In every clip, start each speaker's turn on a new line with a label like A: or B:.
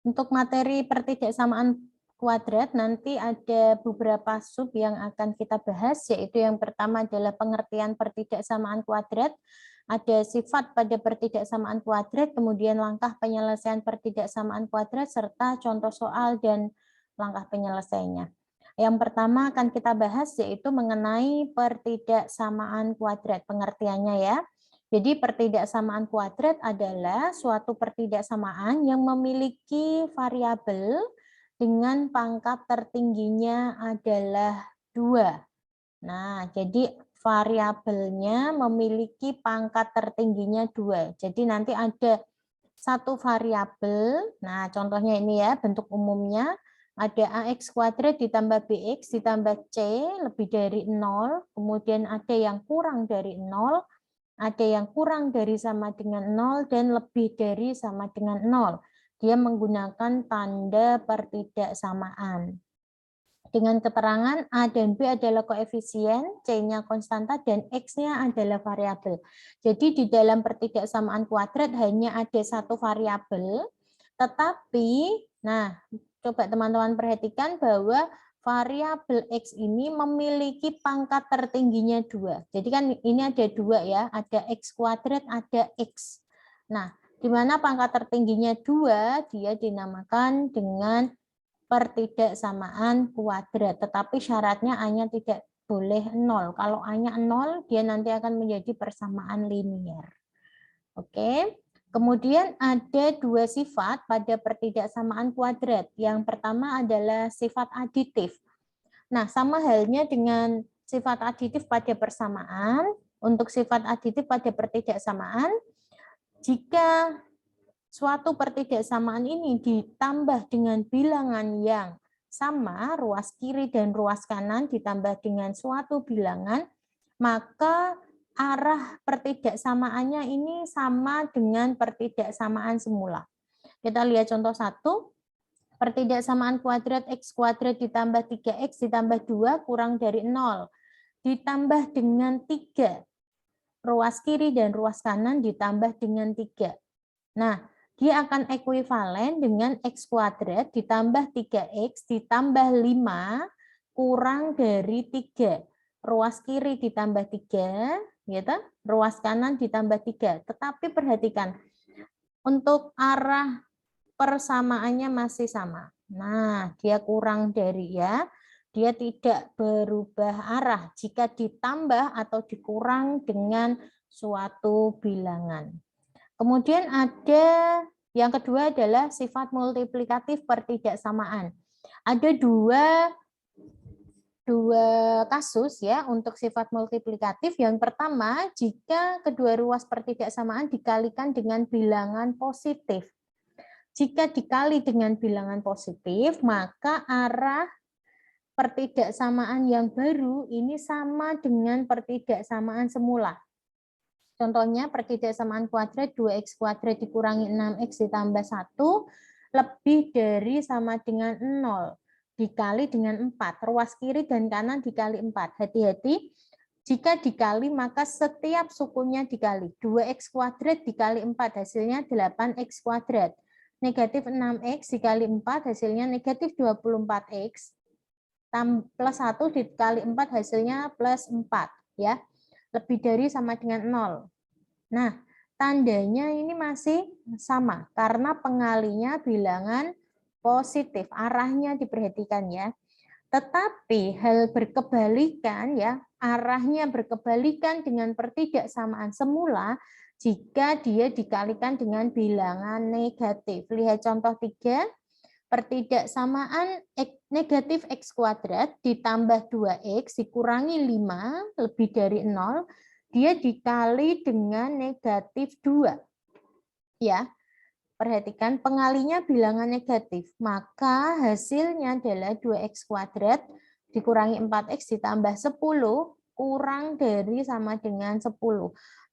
A: Untuk materi pertidaksamaan kuadrat nanti ada beberapa sub yang akan kita bahas, yaitu yang pertama adalah pengertian pertidaksamaan kuadrat, ada sifat pada pertidaksamaan kuadrat, kemudian langkah penyelesaian pertidaksamaan kuadrat, serta contoh soal dan langkah penyelesaiannya. Yang pertama akan kita bahas yaitu mengenai pertidaksamaan kuadrat, pengertiannya ya. Jadi pertidaksamaan kuadrat adalah suatu pertidaksamaan yang memiliki variabel dengan pangkat tertingginya adalah 2. Nah, jadi variabelnya memiliki pangkat tertingginya 2. Jadi nanti ada satu variabel, nah contohnya ini ya, bentuk umumnya, ada ax kuadrat ditambah bx ditambah c lebih dari 0, kemudian ada yang kurang dari 0, ada yang kurang dari sama dengan 0, dan lebih dari sama dengan 0. Dia menggunakan tanda pertidaksamaan. Dengan keterangan A dan B adalah koefisien, C-nya konstanta, dan X-nya adalah variabel. Jadi di dalam pertidaksamaan kuadrat hanya ada satu variabel, tetapi, nah, coba teman-teman perhatikan bahwa variabel X ini memiliki pangkat tertingginya 2. Jadi kan ini ada 2 ya, ada X kuadrat, ada X. Nah, di mana pangkat tertingginya 2, dia dinamakan dengan pertidaksamaan kuadrat, tetapi syaratnya A-nya tidak boleh 0. Kalau A-nya 0, dia nanti akan menjadi persamaan linier. Oke. Kemudian ada dua sifat pada pertidaksamaan kuadrat. Yang pertama adalah sifat aditif. Nah, sama halnya dengan sifat aditif pada persamaan. Untuk sifat aditif pada pertidaksamaan, jika suatu pertidaksamaan ini ditambah dengan bilangan yang sama, ruas kiri dan ruas kanan ditambah dengan suatu bilangan, maka arah pertidaksamaannya ini sama dengan pertidaksamaan semula. Kita lihat contoh 1. Pertidaksamaan kuadrat X kuadrat ditambah 3X ditambah 2 kurang dari 0. Ditambah dengan 3. Ruas kiri dan ruas kanan ditambah dengan 3. Nah, dia akan ekuivalen dengan X kuadrat ditambah 3X ditambah 5 kurang dari 3. Ruas kiri ditambah 3, gitu, ruas kanan ditambah 3. Tetapi perhatikan, untuk arah persamaannya masih sama. Nah, dia kurang dari ya. Dia tidak berubah arah jika ditambah atau dikurang dengan suatu bilangan. Kemudian ada yang kedua adalah sifat multiplikatif pertidaksamaan. Ada dua kasus ya untuk sifat multiplikatif. Yang pertama, jika kedua ruas pertidaksamaan dikalikan dengan bilangan positif. Jika dikali dengan bilangan positif, maka arah pertidaksamaan yang baru ini sama dengan pertidaksamaan semula. Contohnya pertidaksamaan kuadrat 2x kuadrat dikurangi 6x ditambah 1 lebih dari sama dengan 0 dikali dengan 4. Ruas kiri dan kanan dikali 4. Hati-hati, jika dikali maka setiap sukunya dikali. 2x kuadrat dikali 4 hasilnya 8x kuadrat. Negatif 6x dikali 4 hasilnya negatif 24x. Plus 1 dikali 4 hasilnya plus 4. Ya. Lebih dari sama dengan 0. Nah, tandanya ini masih sama karena pengalinya bilangan positif. Arahnya diperhatikan ya. Tetapi hal berkebalikan ya, arahnya berkebalikan dengan pertidaksamaan semula jika dia dikalikan dengan bilangan negatif. Lihat contoh 3. Pertidaksamaan negatif X kuadrat ditambah 2X dikurangi 5 lebih dari 0, dia dikali dengan negatif 2. Ya, perhatikan pengalinya bilangan negatif, maka hasilnya adalah 2X kuadrat dikurangi 4X ditambah 10 kurang dari sama dengan 10.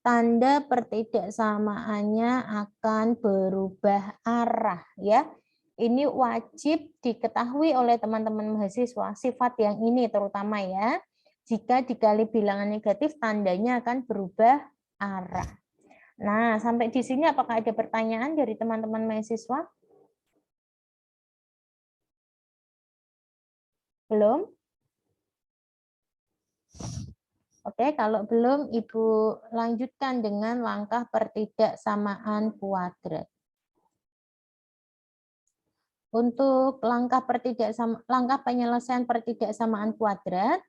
A: Tanda pertidaksamaannya akan berubah arah ya. Ini wajib diketahui oleh teman-teman mahasiswa, sifat yang ini terutama ya. Jika dikali bilangan negatif, tandanya akan berubah arah. Nah, sampai di sini apakah ada pertanyaan dari teman-teman mahasiswa? Belum? Oke, kalau belum, Ibu lanjutkan dengan langkah pertidaksamaan kuadrat. Untuk langkah penyelesaian pertidaksamaan kuadrat,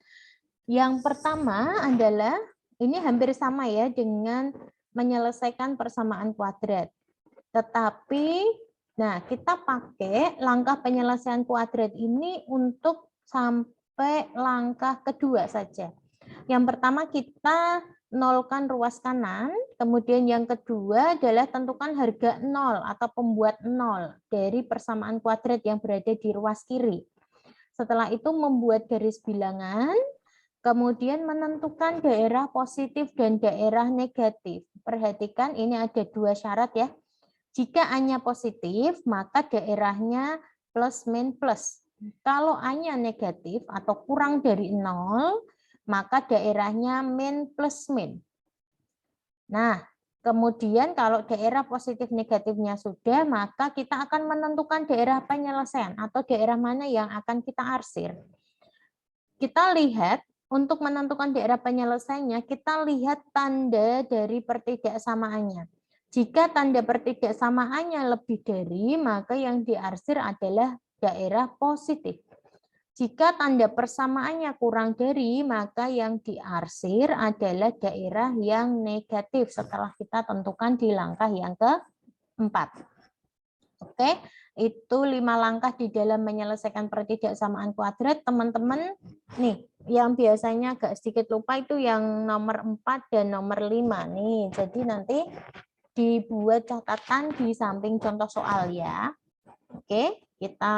A: yang pertama adalah, ini hampir sama ya dengan menyelesaikan persamaan kuadrat. Tetapi, nah kita pakai langkah penyelesaian kuadrat ini untuk sampai langkah kedua saja. Yang pertama kita nolkan ruas kanan, kemudian yang kedua adalah tentukan harga 0 atau pembuat 0 dari persamaan kuadrat yang berada di ruas kiri. Setelah itu membuat garis bilangan, kemudian menentukan daerah positif dan daerah negatif. Perhatikan ini ada dua syarat ya. Jika A-nya positif, maka daerahnya plus min plus. Kalau A-nya negatif atau kurang dari 0, maka daerahnya min plus min. Nah, kemudian kalau daerah positif negatifnya sudah, maka kita akan menentukan daerah penyelesaian atau daerah mana yang akan kita arsir. Kita lihat, untuk menentukan daerah penyelesaiannya, kita lihat tanda dari pertidaksamaannya. Jika tanda pertidaksamaannya lebih dari, maka yang diarsir adalah daerah positif. Jika tanda persamaannya kurang dari, maka yang diarsir adalah daerah yang negatif setelah kita tentukan di langkah yang keempat. Oke, itu 5 langkah di dalam menyelesaikan pertidaksamaan kuadrat. Teman-teman, nih, yang biasanya agak sedikit lupa itu yang nomor 4 dan nomor 5 nih. Jadi nanti dibuat catatan di samping contoh soal ya. Oke, kita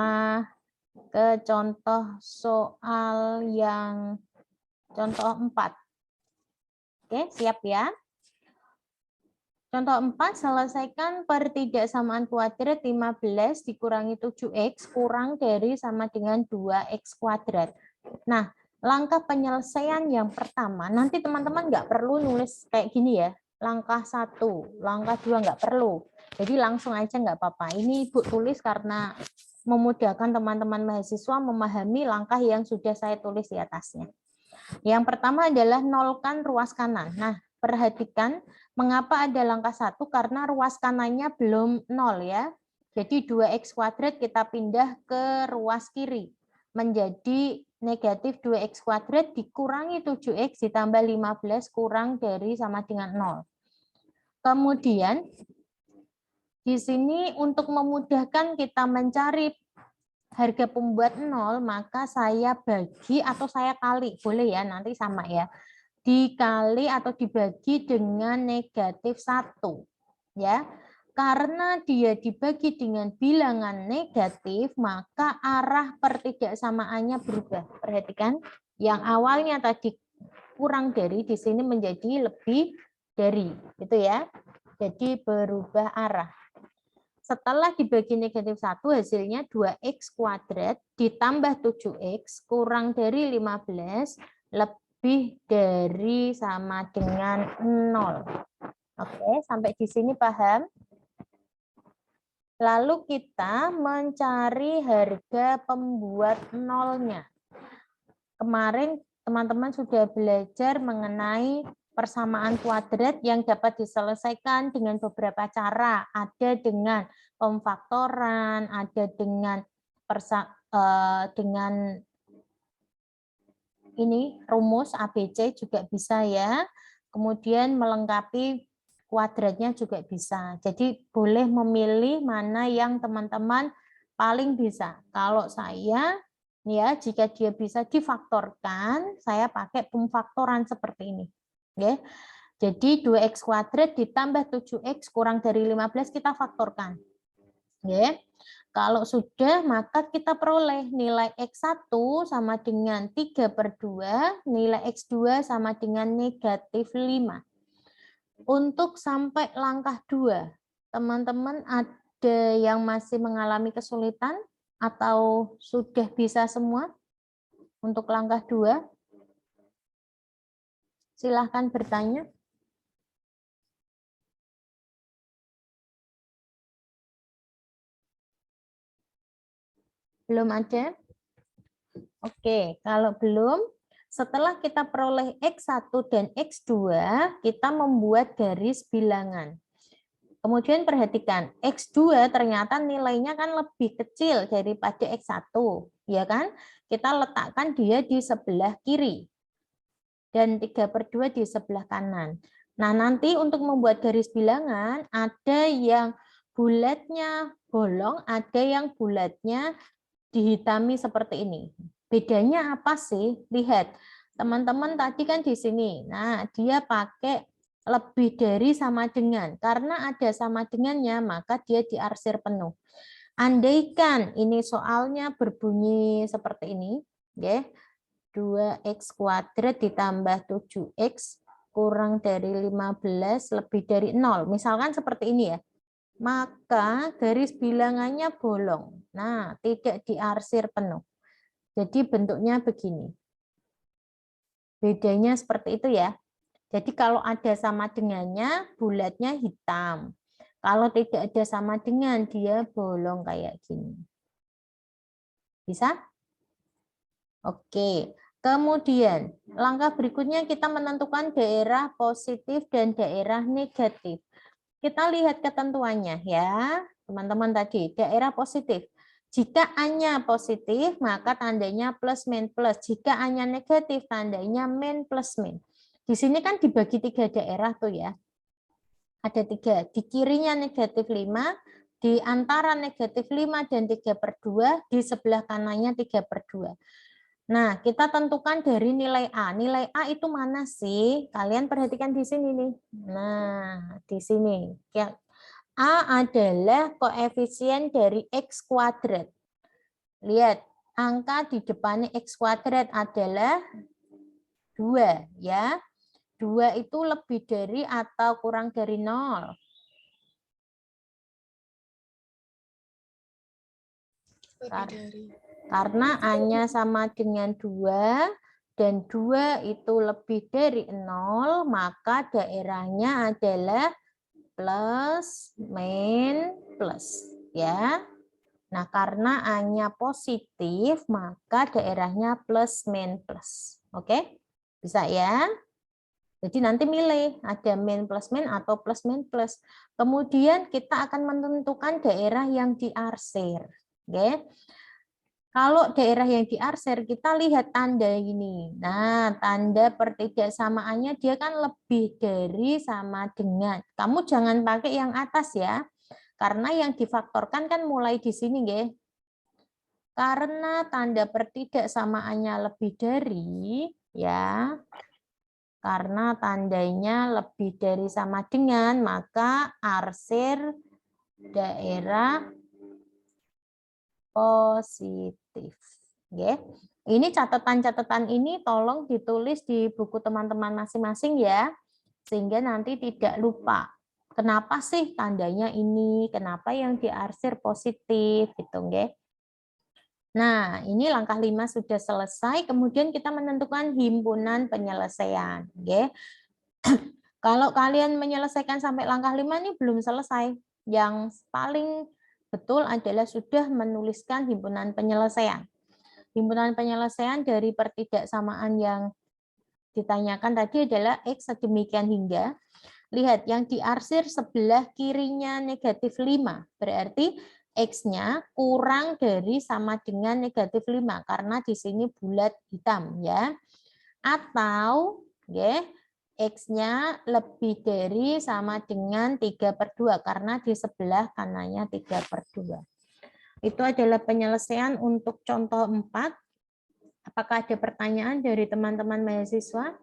A: ke contoh soal yang contoh 4. Oke, siap ya. Contoh 4, selesaikan pertidaksamaan kuadrat 15 dikurangi 7x kurang dari sama dengan 2x kuadrat. Nah, langkah penyelesaian yang pertama, nanti teman-teman nggak perlu nulis kayak gini ya. Langkah 1, langkah 2 nggak perlu. Jadi langsung aja nggak apa-apa. Ini Ibu tulis karena memudahkan teman-teman mahasiswa memahami langkah yang sudah saya tulis di atasnya. Yang pertama adalah nolkan ruas kanan. Nah, perhatikan mengapa ada langkah 1, karena ruas kanannya belum 0 ya. Jadi 2x kuadrat kita pindah ke ruas kiri. Menjadi negatif 2x kuadrat dikurangi 7x ditambah 15 kurang dari sama dengan 0. Kemudian di sini untuk memudahkan kita mencari harga pembuat 0, maka saya bagi atau saya kali, boleh ya, nanti sama ya. Dikali atau dibagi dengan negatif 1. Ya. Karena dia dibagi dengan bilangan negatif, maka arah pertidaksamaannya berubah. Perhatikan, yang awalnya tadi kurang dari, di sini menjadi lebih dari, gitu ya. Jadi berubah arah. Setelah dibagi negatif 1, hasilnya 2x kuadrat ditambah 7x kurang dari 15 lebih dari sama dengan 0. Oke, sampai di sini paham? Lalu kita mencari harga pembuat 0-nya. Kemarin teman-teman sudah belajar mengenai persamaan kuadrat yang dapat diselesaikan dengan beberapa cara. Ada dengan pemfaktoran, ada dengan ini rumus ABC juga bisa ya. Kemudian melengkapi kuadratnya juga bisa. Jadi boleh memilih mana yang teman-teman paling bisa. Kalau saya ya, jika dia bisa difaktorkan, saya pakai pemfaktoran seperti ini. Oke. Jadi 2x kuadrat ditambah 7x kurang dari 15 kita faktorkan. Oke. Kalau sudah, maka kita peroleh nilai X1 sama dengan 3/2, nilai X2 sama dengan negatif 5. Untuk sampai langkah 2, teman-teman ada yang masih mengalami kesulitan atau sudah bisa semua? Untuk langkah 2, silahkan bertanya. Belum ada? Oke, kalau belum, setelah kita peroleh X1 dan X2, kita membuat garis bilangan. Kemudian perhatikan, X2 ternyata nilainya kan lebih kecil daripada X1, ya kan? Kita letakkan dia di sebelah kiri, dan 3/2 di sebelah kanan. Nah, nanti untuk membuat garis bilangan, ada yang bulatnya bolong, ada yang bulatnya dihitami seperti ini. Bedanya apa sih? Lihat, teman-teman tadi kan di sini. Nah, dia pakai lebih dari sama dengan. Karena ada sama dengannya, maka dia diarsir penuh. Andaikan ini soalnya berbunyi seperti ini, ya. 2x kuadrat ditambah 7x kurang dari 15 lebih dari 0. Misalkan seperti ini ya. Maka garis bilangannya bolong. Nah, tidak diarsir penuh. Jadi bentuknya begini. Bedanya seperti itu ya. Jadi kalau ada sama dengannya, bulatnya hitam. Kalau tidak ada sama dengan, dia bolong kayak gini. Bisa? Oke. Kemudian, langkah berikutnya kita menentukan daerah positif dan daerah negatif. Kita lihat ketentuannya ya, teman-teman tadi. Daerah positif. Jika A-nya positif, maka tandanya plus min plus. Jika A-nya negatif, tandanya min plus min. Di sini kan dibagi 3 daerah tuh ya. Ada 3. Di kirinya negatif 5, di antara negatif 5 dan 3/2, di sebelah kanannya 3/2. Nah, kita tentukan dari nilai A. Nilai A itu mana sih? Kalian perhatikan di sini nih. Nah, di sini. A adalah koefisien dari X kuadrat. Lihat, angka di depannya X kuadrat adalah 2. Ya. 2 itu lebih dari atau kurang dari 0?
B: Lebih dari.
A: Karena A-nya sama dengan 2 dan 2 itu lebih dari 0, maka daerahnya adalah plus min plus ya. Nah, karena A-nya positif, maka daerahnya plus min plus. Oke? Bisa ya? Jadi nanti milih ada min plus min atau plus min plus. Kemudian kita akan menentukan daerah yang diarsir. Oke? Kalau daerah yang diarsir, kita lihat tanda ini. Nah, tanda pertidaksamaannya dia kan lebih dari sama dengan. Kamu jangan pakai yang atas ya. Karena yang difaktorkan kan mulai di sini, nggih. Karena tanda pertidaksamaannya lebih dari, ya. Karena tandanya lebih dari sama dengan, maka arsir daerah positif. Ya. Ini catatan-catatan ini tolong ditulis di buku teman-teman masing-masing ya, sehingga nanti tidak lupa. Kenapa sih tandanya ini? Kenapa yang diarsir positif gitu, nggih? Nah, ini langkah 5 sudah selesai, kemudian kita menentukan himpunan penyelesaian, nggih. Kalau kalian menyelesaikan sampai langkah 5 ini belum selesai. Yang paling betul adalah sudah menuliskan himpunan penyelesaian. Himpunan penyelesaian dari pertidaksamaan yang ditanyakan tadi adalah X sedemikian hingga. Lihat, yang diarsir sebelah kirinya negatif 5. Berarti X-nya kurang dari sama dengan negatif 5. Karena di sini bulat hitam. Ya. Atau ya, X-nya lebih dari sama dengan 3/2. Karena di sebelah kanannya 3/2. Itu adalah penyelesaian untuk contoh 4. Apakah ada pertanyaan dari teman-teman mahasiswa?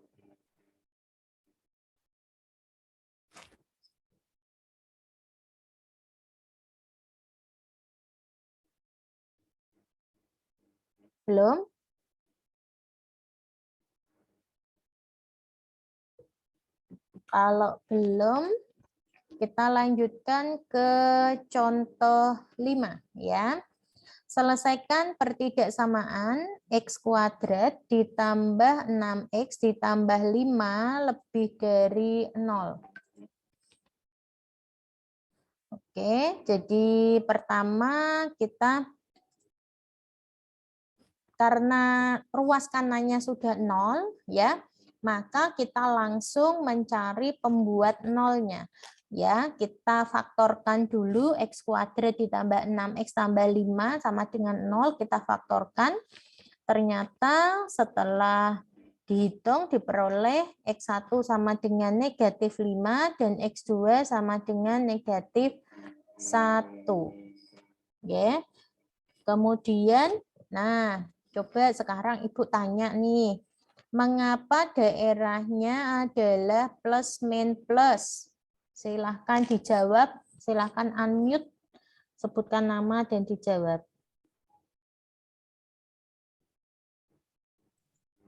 A: Belum? Kalau belum, kita lanjutkan ke contoh 5 ya. Selesaikan pertidaksamaan X kuadrat ditambah 6X ditambah 5 lebih dari 0. Oke, jadi pertama kita karena ruas kanannya sudah 0, ya, maka kita langsung mencari pembuat nolnya. Ya, kita faktorkan dulu x kuadrat ditambah 6x tambah 5 sama dengan 0, kita faktorkan. Ternyata setelah dihitung diperoleh x1 sama dengan negatif 5 dan x2 sama dengan negatif 1. Ya. Kemudian, nah, coba sekarang Ibu tanya nih, mengapa daerahnya adalah plus min plus? Silahkan dijawab, silahkan unmute, sebutkan nama dan dijawab.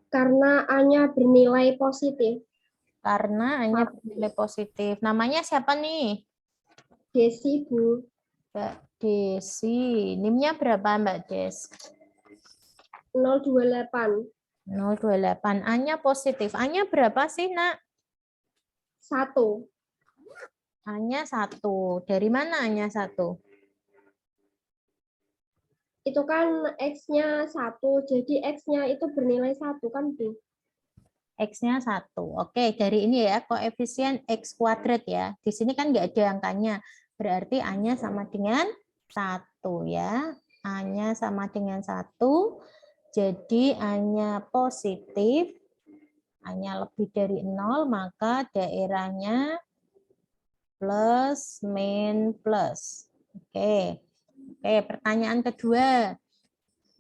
C: Karena A-nya bernilai positif.
A: Karena hanya bernilai positif. Namanya siapa nih?
C: Desi, Bu.
A: Mbak Desi. NIM-nya berapa Mbak Des?
C: 028.
A: 028. A-nya positif. A-nya berapa sih, Nak?
C: 1.
A: A-nya 1. Dari mana A-nya 1?
C: Itu kan X-nya 1, jadi X-nya itu bernilai 1 kan, Bu?
A: X-nya 1. Oke, dari ini ya, koefisien X kuadrat ya. Di sini kan nggak ada angkanya. Berarti A-nya sama dengan 1 ya. A-nya sama dengan 1. Jadi A-nya positif. A-nya lebih dari 0, maka daerahnya plus min plus. Oke. Oke, pertanyaan kedua.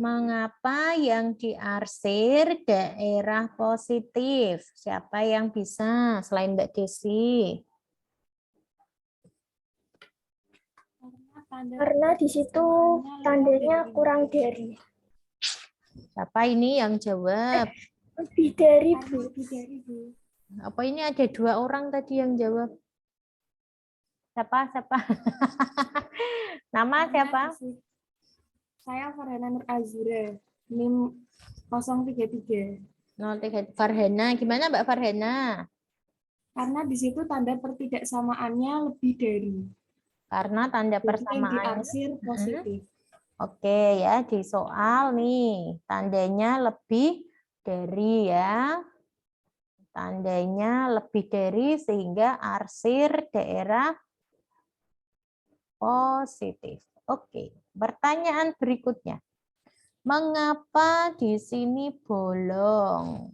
A: Mengapa yang diarsir daerah positif? Siapa yang bisa selain Mbak Desi?
C: Karena di situ tandanya kurang dari.
A: Siapa ini yang jawab?
C: Lebih dari, Bu.
A: Apa ini ada 2 orang tadi yang jawab? Siapa? Nama siapa?
B: Saya Farhana Nur Azura, NIM 033.
A: 03 Farhana. Gimana Mbak Farhana?
B: Karena di situ tanda pertidaksamaannya lebih dari.
A: Karena tanda
B: Jadi yang
A: persamaan.
B: diarsir positif.
A: Oke ya, di soal nih tandanya lebih dari ya. Tandanya lebih dari sehingga arsir daerah positif. Oke, pertanyaan berikutnya. Mengapa di sini bolong?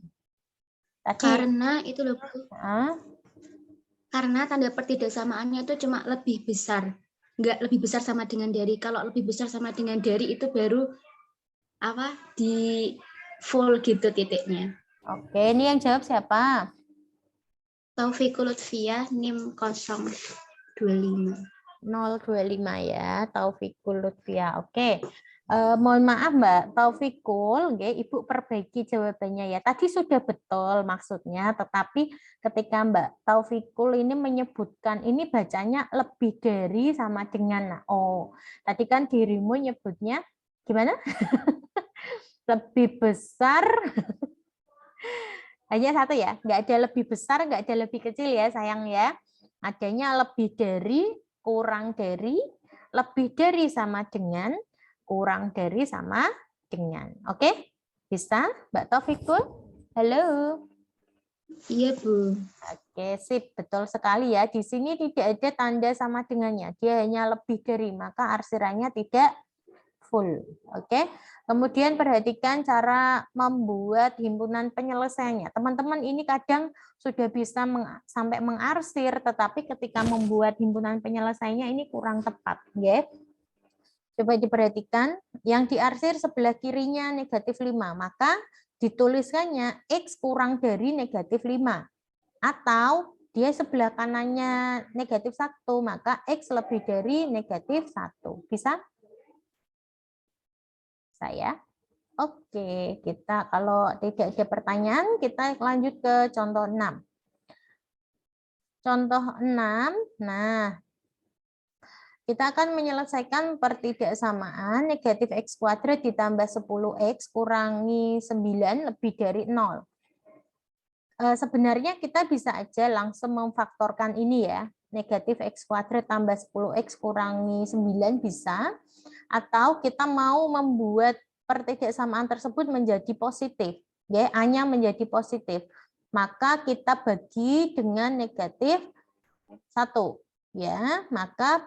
A: Tadi,
D: Karena itu loh, Bu.
A: ah,
D: Karena tanda pertidaksamaannya itu cuma lebih besar. Enggak lebih besar sama dengan dari. Kalau lebih besar sama dengan dari itu baru apa di full gitu titiknya.
A: oke, ini yang jawab siapa?
D: Taufikul Lutfiyah NIM 025.
A: 025 ya, Taufikul Lutfia. Oke. Mohon maaf Mbak Taufikul, Ibu perbaiki jawabannya ya. Tadi sudah betul maksudnya, tetapi ketika Mbak Taufikul ini menyebutkan ini bacanya lebih dari sama dengan oh. Tadi kan dirimu nyebutnya gimana? Lebih besar. Hanya satu ya, nggak ada lebih besar, nggak ada lebih kecil ya sayang ya. Adanya lebih dari, kurang dari, lebih dari sama dengan, kurang dari sama dengan. Oke? Bisa Mbak Taufikul? Halo.
D: Iya, Bu.
A: Oke, sip. Betul sekali ya. Di sini tidak ada tanda sama dengannya. Dia hanya lebih dari, maka arsirannya tidak full. Oke. Kemudian perhatikan cara membuat himpunan penyelesaiannya. Teman-teman ini kadang sudah bisa sampai mengarsir, tetapi ketika membuat himpunan penyelesaiannya ini kurang tepat. Ya. Coba diperhatikan, yang diarsir sebelah kirinya negatif 5, maka dituliskannya X kurang dari negatif 5. Atau dia sebelah kanannya negatif 1, maka X lebih dari negatif 1. Bisa? Saya. Oke, kita kalau tidak ada pertanyaan, kita lanjut ke contoh 6. Contoh 6, nah, kita akan menyelesaikan pertidaksamaan negatif X kuadrat ditambah 10X kurangi 9 lebih dari 0. Sebenarnya kita bisa aja langsung memfaktorkan ini ya, negatif X kuadrat tambah 10X kurangi 9 bisa, atau kita mau membuat pertidaksamaan tersebut menjadi positif, ya, A-nya menjadi positif, maka kita bagi dengan negatif 1, ya, maka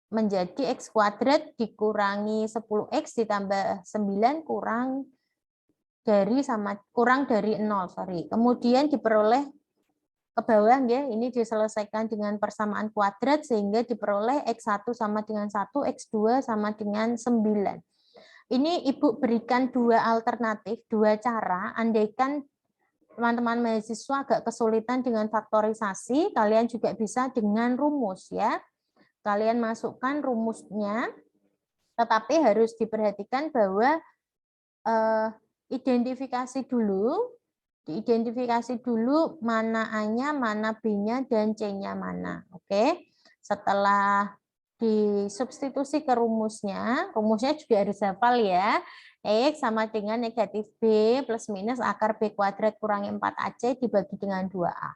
A: menjadi X kuadrat dikurangi 10X ditambah 9 kurang dari 0, sorry. Kemudian diperoleh ke bawah, ya, ini diselesaikan dengan persamaan kuadrat sehingga diperoleh X1 sama dengan 1, X2 sama dengan 9. Ini Ibu berikan 2 alternatif, 2 cara. Andaikan teman-teman mahasiswa agak kesulitan dengan faktorisasi, kalian juga bisa dengan rumus, ya. Kalian masukkan rumusnya, tetapi harus diperhatikan bahwa diidentifikasi dulu mana A-nya, mana B-nya, dan C-nya mana. Oke. Setelah disubstitusi ke rumusnya juga harus hafal, ya. X sama dengan negatif B plus minus akar B kuadrat kurangi 4AC dibagi dengan 2A.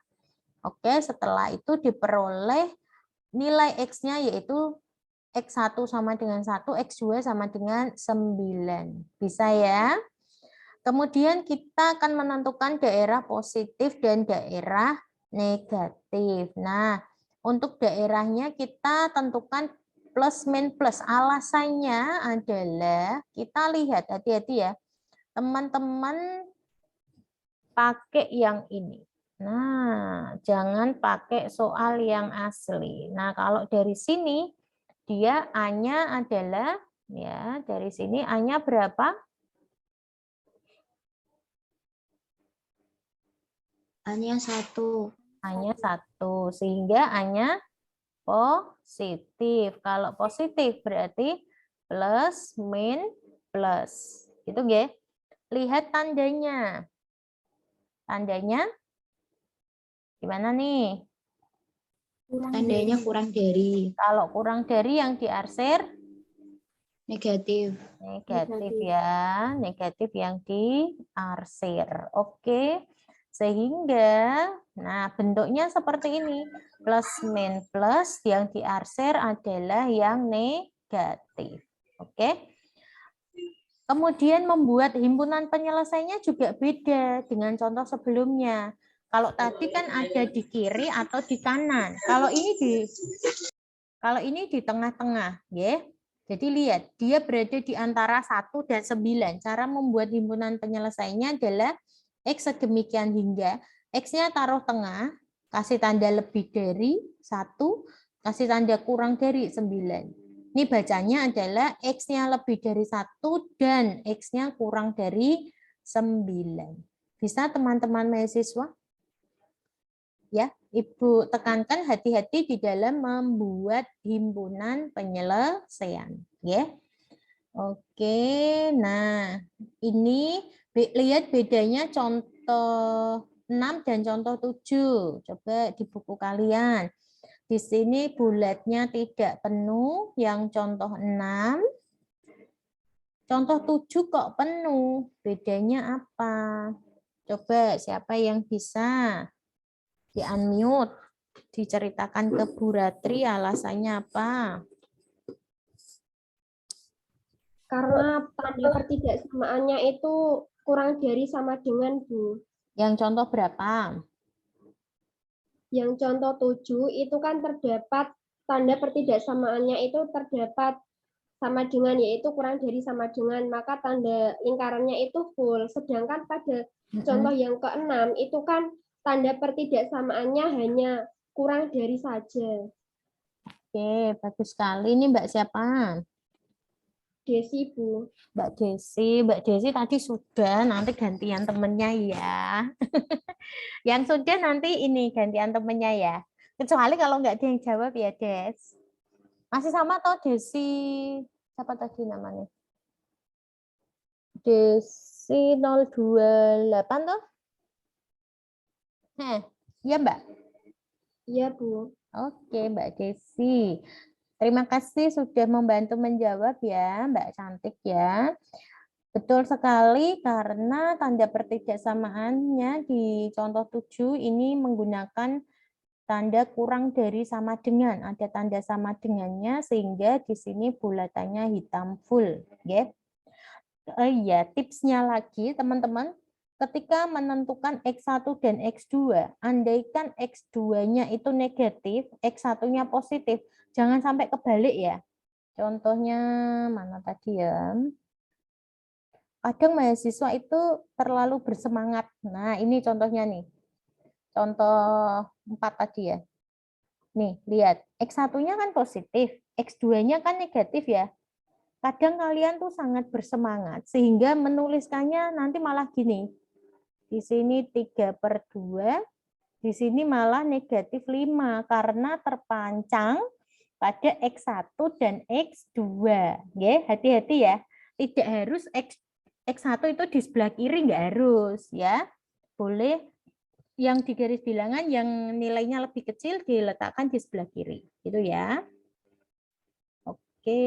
A: Oke, setelah itu diperoleh nilai X-nya yaitu X1 sama dengan 1, X2 sama dengan 9. Bisa, ya? Kemudian kita akan menentukan daerah positif dan daerah negatif. Nah, untuk daerahnya kita tentukan plus min plus. Alasannya adalah kita lihat, hati-hati ya, teman-teman pakai yang ini. Nah, jangan pakai soal yang asli. Nah, kalau dari sini dia A-nya adalah, ya, dari sini A-nya berapa?
D: A-nya 1.
A: A-nya 1, sehingga A-nya positif. Kalau positif berarti plus, min, plus. Gitu, ya. Lihat tandanya. Tandanya gimana nih?
D: Tandanya kurang dari.
A: Kalau kurang dari yang diarsir?
D: Negatif.
A: Negatif, ya. Negatif yang diarsir. Oke. Sehingga, nah, bentuknya seperti ini. Plus, min, plus, yang diarsir adalah yang negatif. Oke. Kemudian membuat himpunan penyelesaiannya juga beda dengan contoh sebelumnya. Kalau tadi kan ada di kiri atau di kanan. Kalau ini di tengah-tengah, ya. Jadi lihat, dia berada di antara 1 dan 9. Cara membuat himpunan penyelesaiannya adalah X sedemikian hingga X-nya taruh tengah, kasih tanda lebih dari 1, kasih tanda kurang dari 9. Ini bacanya adalah X-nya lebih dari 1 dan X-nya kurang dari 9. Bisa teman-teman mahasiswa? Ya, Ibu tekankan hati-hati di dalam membuat himpunan penyelesaian, ya. Oke, nah ini lihat bedanya contoh 6 dan contoh 7. Coba di buku kalian. Di sini bulatnya tidak penuh, yang contoh 6. Contoh 7 kok penuh. Bedanya apa? Coba siapa yang bisa? Di-unmute. Diceritakan ke Bu Ratri alasannya apa?
C: Karena tanda pertidaksamaannya itu kurang dari sama dengan, Bu.
A: Yang contoh berapa?
C: Yang contoh 7 itu kan terdapat tanda pertidaksamaannya itu terdapat sama dengan, yaitu kurang dari sama dengan, maka tanda lingkarannya itu full. Sedangkan pada contoh yang ke-6 itu kan tanda pertidaksamaannya hanya kurang dari saja.
A: Oke, bagus sekali. Ini Mbak siapa?
C: Desi, Bu.
A: Mbak Desi tadi sudah, nanti gantian temennya ya. Yang sudah nanti ini gantian temennya ya. Kecuali kalau nggak ada yang jawab ya, Des. Masih sama toh Desi? Siapa tadi namanya? Desi 028 toh? Iya Mbak?
C: Iya, Bu.
A: Oke, Mbak Desi. Terima kasih sudah membantu menjawab ya, Mbak Cantik ya. Betul sekali karena tanda pertidaksamaannya di contoh 7 ini menggunakan tanda kurang dari sama dengan. Ada tanda sama dengannya sehingga di sini bulatannya hitam full. Ya. Iya, tipsnya lagi teman-teman, ketika menentukan X1 dan X2, andaikan X2-nya itu negatif, X1-nya positif, jangan sampai kebalik ya. Contohnya mana tadi ya? Kadang mahasiswa itu terlalu bersemangat. Nah, ini contohnya nih. Contoh 4 tadi ya. Nih, lihat. X1-nya kan positif, X2-nya kan negatif ya. Kadang kalian tuh sangat bersemangat sehingga menuliskannya nanti malah gini. Di sini 3/2, di sini malah negatif 5 karena terpancang pada X1 dan X2. Ya, hati-hati ya. Tidak harus X1 itu di sebelah kiri, nggak harus ya. Boleh yang di garis bilangan yang nilainya lebih kecil diletakkan di sebelah kiri. Itu ya. Oke.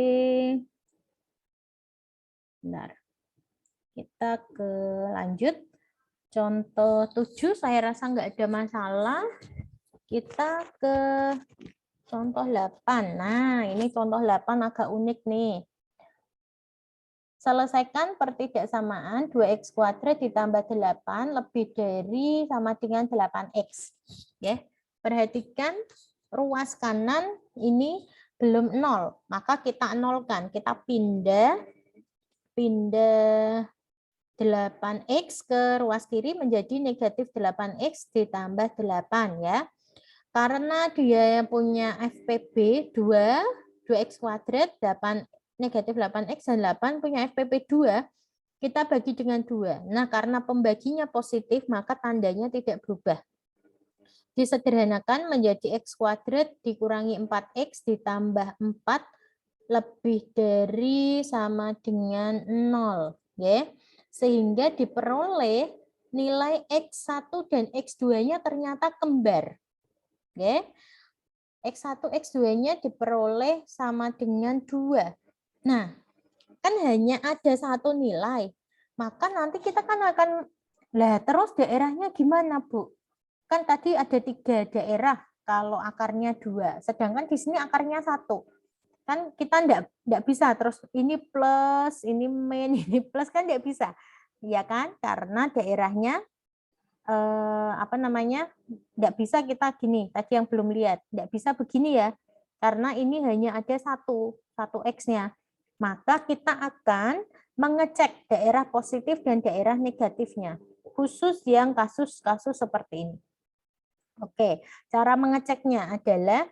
A: Bentar. Kita ke lanjut. Contoh 7 saya rasa nggak ada masalah. Kita ke contoh 8. Nah, ini contoh 8 agak unik nih. Selesaikan pertidaksamaan 2x kuadrat ditambah 8 lebih dari sama dengan 8x. Ya. Perhatikan ruas kanan ini belum 0, maka kita nolkan. Kita pindah 8x ke ruas kiri menjadi negatif 8x ditambah 8 ya. Karena dia yang punya FPB 2x kuadrat, 8 negatif 8x dan 8 punya FPB 2, kita bagi dengan 2. Nah, karena pembaginya positif, maka tandanya tidak berubah. Disederhanakan menjadi x kuadrat dikurangi 4x ditambah 4 lebih dari sama dengan 0. Ya. Sehingga diperoleh nilai X1 dan X2-nya ternyata kembar. Ya. X1, X2-nya diperoleh sama dengan 2. Nah, kan hanya ada satu nilai. Maka nanti kita kan akan, lah terus daerahnya gimana, Bu? Kan tadi ada 3 daerah kalau akarnya 2. Sedangkan di sini akarnya 1. Kan kita enggak bisa terus ini plus, ini min, ini plus, kan enggak bisa. Ya kan? Karena daerahnya enggak bisa kita gini, tadi yang belum lihat, enggak bisa begini ya. Karena ini hanya ada satu X-nya. Maka kita akan mengecek daerah positif dan daerah negatifnya. Khusus yang kasus-kasus seperti ini. Oke, cara mengeceknya adalah,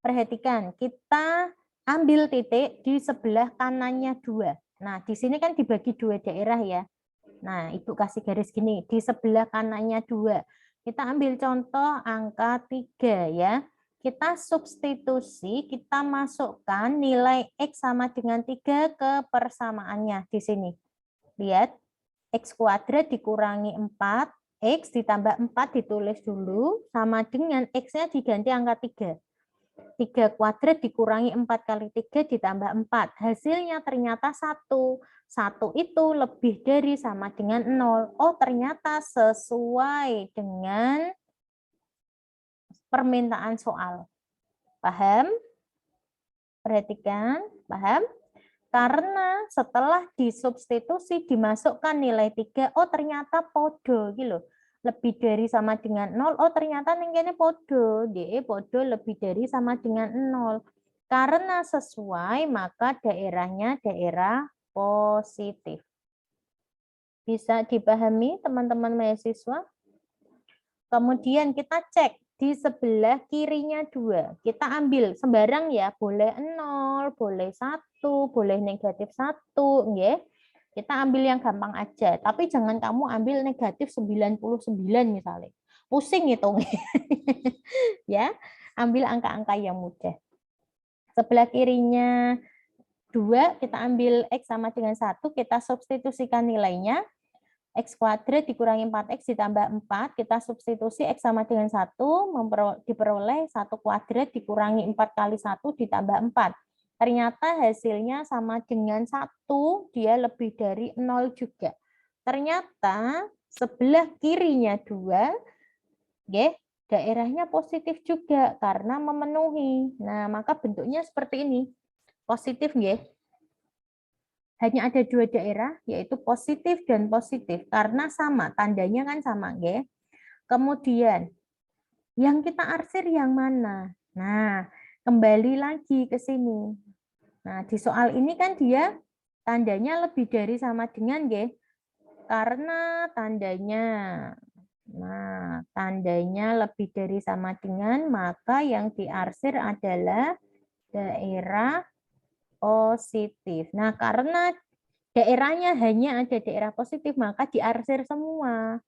A: perhatikan, kita ambil titik di sebelah kanannya 2. Nah, di sini kan dibagi 2 daerah ya. Nah, Ibu kasih garis gini, di sebelah kanannya 2. Kita ambil contoh angka 3 ya. Kita substitusi, kita masukkan nilai X sama dengan 3 ke persamaannya di sini. Lihat, X kuadrat dikurangi 4, X ditambah 4 ditulis dulu, sama dengan X-nya diganti angka 3. 3 kuadrat dikurangi 4 kali 3 ditambah 4. Hasilnya ternyata 1. 1 itu lebih dari sama dengan 0. Oh, ternyata sesuai dengan permintaan soal. Paham? Perhatikan, paham? Karena setelah disubstitusi dimasukkan nilai 3, oh ternyata podo gitu. Lebih dari sama dengan 0, oh ternyata nengkene podo, DE podo lebih dari sama dengan 0. Karena sesuai, maka daerahnya daerah positif. Bisa dipahami teman-teman mahasiswa? Kemudian kita cek di sebelah kirinya 2. Kita ambil sembarang ya, boleh 0, boleh 1, boleh negatif 1, ya. Kita ambil yang gampang aja, tapi jangan kamu ambil negatif 99 misalnya. Pusing hitungnya. Ya, ambil angka-angka yang mudah. Sebelah kirinya 2, kita ambil X sama dengan 1, kita substitusikan nilainya. X kuadrat dikurangi 4X ditambah 4, kita substitusi X sama dengan 1, diperoleh 1 kuadrat dikurangi 4 kali 1 ditambah 4. Ternyata hasilnya sama dengan 1, dia lebih dari 0 juga. Ternyata sebelah kirinya 2, ya, daerahnya positif juga karena memenuhi. Nah, maka bentuknya seperti ini. Positif, ya. hanya ada 2 daerah, yaitu positif dan positif, karena sama, tandanya kan sama. Nggih. Kemudian, yang kita arsir yang mana? Nah, kembali lagi ke sini. Nah, di soal ini kan dia tandanya lebih dari sama dengan, nggih. Karena tandanya lebih dari sama dengan, maka yang diarsir adalah daerah positif. Nah, karena daerahnya hanya ada daerah positif, maka diarsir semua.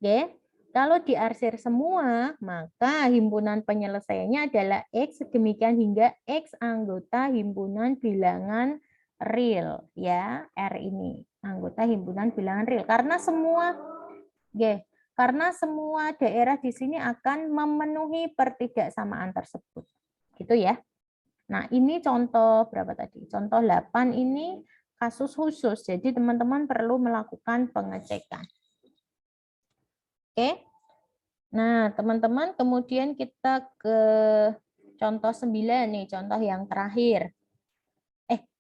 A: Oke? Kalau diarsir semua, maka himpunan penyelesaiannya adalah X sedemikian hingga X anggota himpunan bilangan real, ya, R ini anggota himpunan bilangan real. Karena semua daerah di sini akan memenuhi pertidaksamaan tersebut. Gitu ya. Nah, ini contoh berapa tadi? Contoh 8 ini kasus khusus. Jadi teman-teman perlu melakukan pengecekan. Oke. Nah, teman-teman, kemudian kita ke contoh 9 nih, contoh yang terakhir.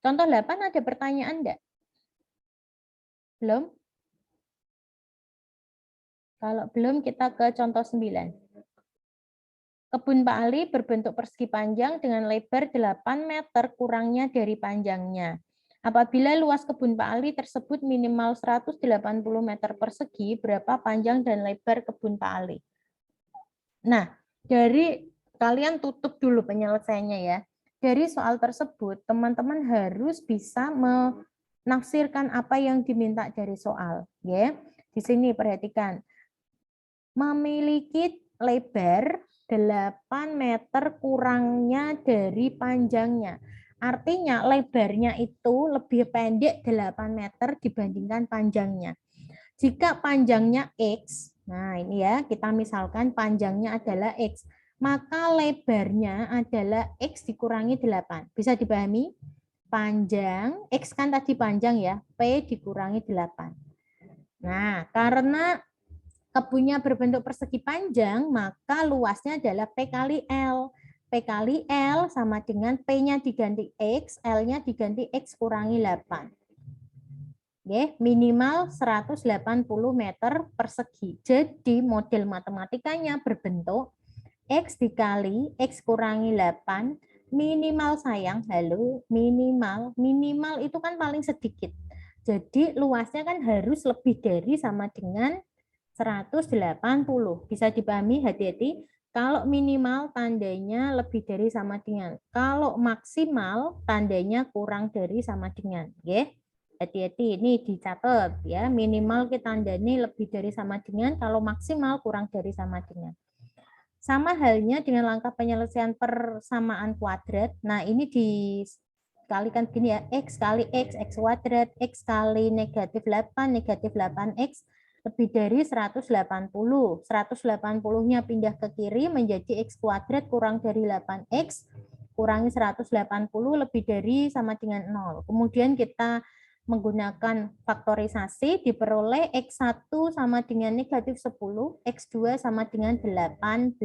A: Contoh 8 ada pertanyaan enggak? Belum? Kalau belum, kita ke contoh 9. Kebun Pak Ali berbentuk persegi panjang dengan lebar 8 meter kurangnya dari panjangnya. Apabila luas kebun Pak Ali tersebut minimal 180 meter persegi, berapa panjang dan lebar kebun Pak Ali? Nah, dari kalian tutup dulu penyelesaiannya ya. Dari soal tersebut, teman-teman harus bisa menafsirkan apa yang diminta dari soal. Ya, di sini perhatikan. Memiliki lebar 8 meter kurangnya dari panjangnya. Artinya lebarnya itu lebih pendek 8 meter dibandingkan panjangnya. Jika panjangnya X, nah ini ya, kita misalkan panjangnya adalah X, maka lebarnya adalah X dikurangi 8. Bisa dipahami? Panjang, X kan tadi panjang ya, P dikurangi 8. Nah, karena kebunnya berbentuk persegi panjang, maka luasnya adalah P kali L. P kali L sama dengan P-nya diganti X, L-nya diganti X kurangi 8. Minimal 180 meter persegi. Jadi model matematikanya berbentuk X dikali X kurangi 8, minimal sayang, minimal itu kan paling sedikit. Jadi luasnya kan harus lebih dari sama dengan 180. Bisa dipahami, hati-hati. Kalau minimal tandanya lebih dari sama dengan. Kalau maksimal tandanya kurang dari sama dengan. Hati-hati, ini dicatat ya. Minimal kita tandanya lebih dari sama dengan, kalau maksimal kurang dari sama dengan. Sama halnya dengan langkah penyelesaian persamaan kuadrat. Nah, ini dikalikan gini ya. X kali X, X kuadrat. X kali negatif 8, negatif 8X. Lebih dari 180. 180-nya pindah ke kiri menjadi X kuadrat kurang dari 8X. Kurangi 180 lebih dari sama dengan 0. Kemudian kita menggunakan faktorisasi, diperoleh X1 sama dengan negatif 10, X2 sama dengan 18.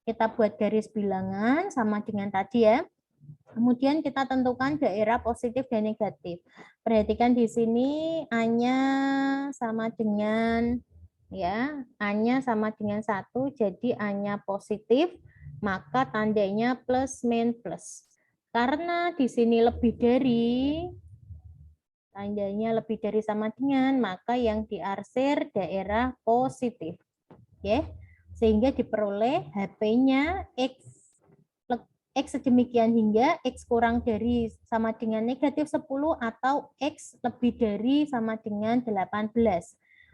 A: Kita buat garis bilangan sama dengan tadi ya. Kemudian kita tentukan daerah positif dan negatif. Perhatikan di sini A-nya sama dengan ya, A-nya sama dengan 1, jadi A-nya positif, maka tandanya plus min plus. Karena di sini lebih dari, tandanya lebih dari sama dengan, maka yang diarsir daerah positif. Ya. Sehingga diperoleh HP-nya X sedemikian hingga X kurang dari sama dengan negatif 10 atau X lebih dari sama dengan 18.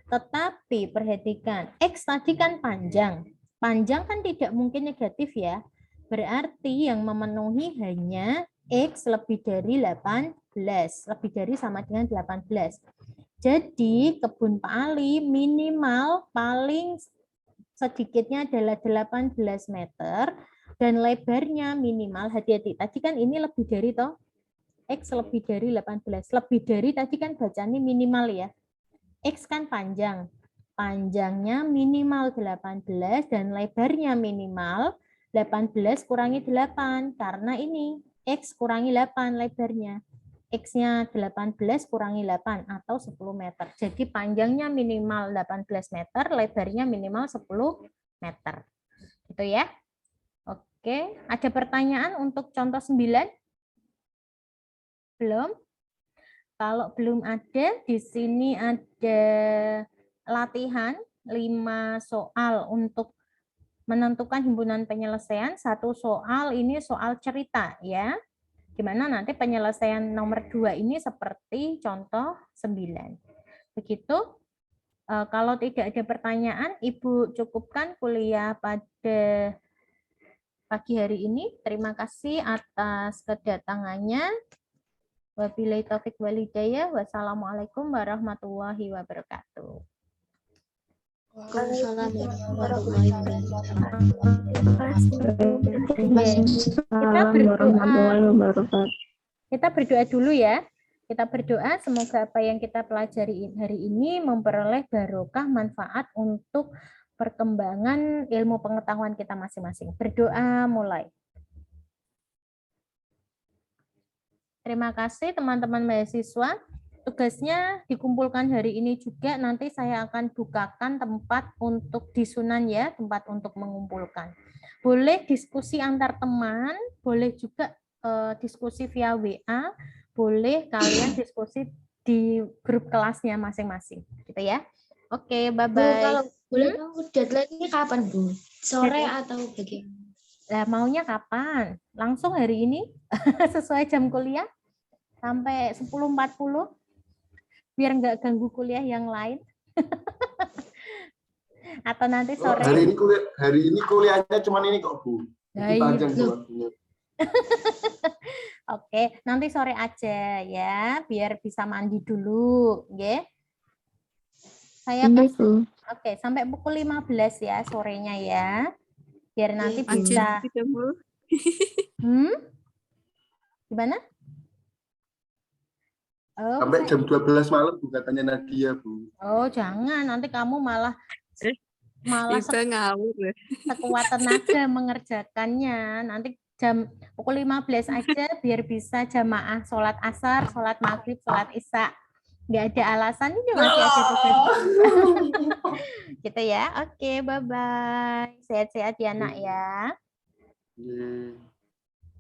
A: Tetapi perhatikan, X tadi kan panjang. Panjang kan tidak mungkin negatif ya. Berarti yang memenuhi hanya X lebih dari 18. Lebih dari sama dengan 18. Jadi kebun Pak Ali minimal paling sedikitnya adalah 18 meter. Dan lebarnya minimal, hati-hati, tadi kan ini lebih dari toh, X lebih dari 18, lebih dari tadi kan bacanya minimal ya, X kan panjang, panjangnya minimal 18 dan lebarnya minimal 18 kurangi 8, karena ini X kurangi 8 lebarnya, X-nya 18 kurangi 8 atau 10 meter. Jadi panjangnya minimal 18 meter, lebarnya minimal 10 meter. Gitu ya. Oke, ada pertanyaan untuk contoh 9? Belum? Kalau belum ada, di sini ada latihan 5 soal untuk menentukan himpunan penyelesaian. 1 soal ini soal cerita ya. Gimana nanti penyelesaian nomor 2 ini seperti contoh 9. Begitu. Kalau tidak ada pertanyaan, Ibu cukupkan kuliah pada pagi hari ini. Terima kasih atas kedatangannya. Wabillahi taufik walhidayah. Wassalamualaikum warahmatullahi wabarakatuh.
D: Waalaikumsalam warahmatullahi wabarakatuh.
A: Kita berdoa dulu ya. Kita berdoa semoga apa yang kita pelajari hari ini memperoleh barokah manfaat untuk perkembangan ilmu pengetahuan kita masing-masing. Berdoa mulai. Terima kasih teman-teman mahasiswa. Tugasnya dikumpulkan hari ini juga, nanti saya akan bukakan tempat untuk disunan ya, tempat untuk mengumpulkan. Boleh diskusi antar teman, boleh juga diskusi via WA, boleh kalian diskusi di grup kelasnya masing-masing, gitu ya. Oke, bye-bye.
D: Kalau boleh tahu deadline-nya kapan, Bu? Sore atau bagaimana?
A: Nah, maunya kapan? Langsung hari ini sesuai jam kuliah sampai 10.40 biar nggak ganggu kuliah yang lain. Atau nanti sore.
E: Hari ini kuliahnya cuma ini kok, Bu.
A: Nah,
E: panjang
A: iya.
E: waktunya.
A: Oke, nanti sore aja ya, biar bisa mandi dulu, ya. Saya kasih. Oke, sampai pukul 15 ya sorenya ya. Biar nanti bisa. Gimana? Oh,
E: sampai jam 12 malam Bu katanya Nadia, Bu.
A: Oh, jangan, nanti kamu malah sekuat tenaga mengerjakannya. Nanti jam pukul 15 aja biar bisa jamaah sholat asar, sholat maghrib, sholat isya. Nggak ada alasan ini masih ada tugas. Gitu ya. Oke, bye-bye. Sehat-sehat ya, Nak ya.
E: Yeah.